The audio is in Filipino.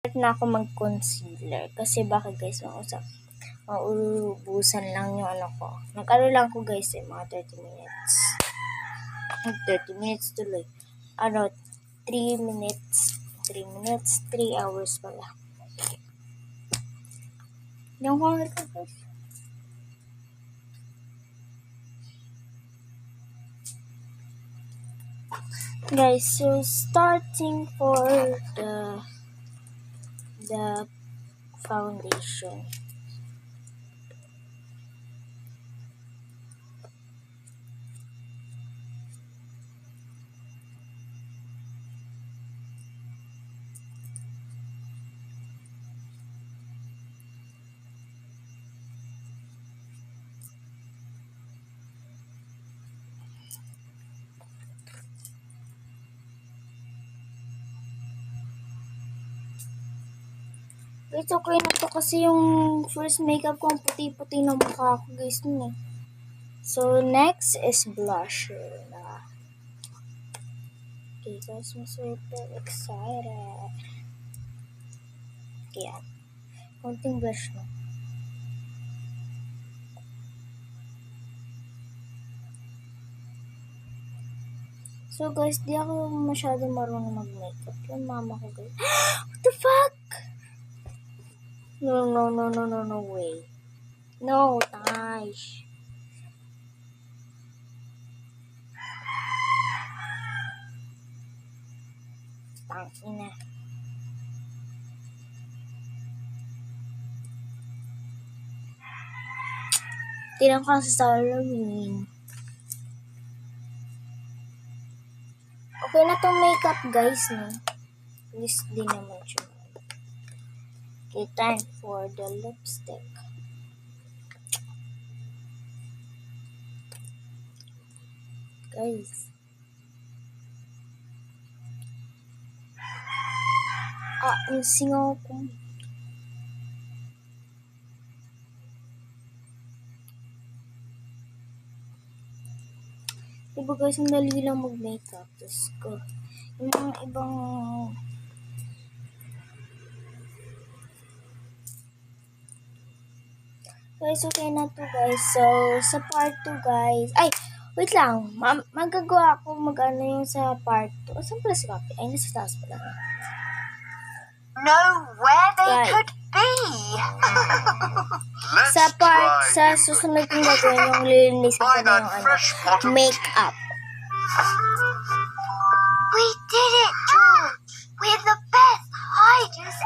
Start na ako mag-concealer. Kasi baka guys, mauubusan lang yung ano ko. Nag-ano lang ko guys mga 30 minutes. 30 minutes tuloy. 3 minutes. 3 minutes, 3 hours pala. Yung ko guys. Guys, so starting for the foundation. Guys, okay na to kasi yung first makeup ko ang puti-puti na mukha ko guys nun eh. So, next is blusher na. Okay guys, I'm super excited. Okay, yan. Konting blush na. So guys, di ako masyado marunong mag-makeup. Yung mama ko guys. What the fuck? No way. No, Tash. Tangina. Tingnan ko sa salamin. Okay na tong makeup guys, no? Please din naman siya. Okay, time for the lipstick. Guys. Yung singaw ko. Diba guys, ang dali lang mag-makeup. Tapos ko. Yung mga ibang guys, okay na to guys. So, sa part 2 guys. Ay, wait lang. Magagawa ako mag-ano yung sa part 2. Saan pala si Copy? Ay, nasa taas pala. Know where they could be. Sa part, sa susunod kong gagawin yung lilinisin ko na yung makeup. We did it, George. We're the best hiders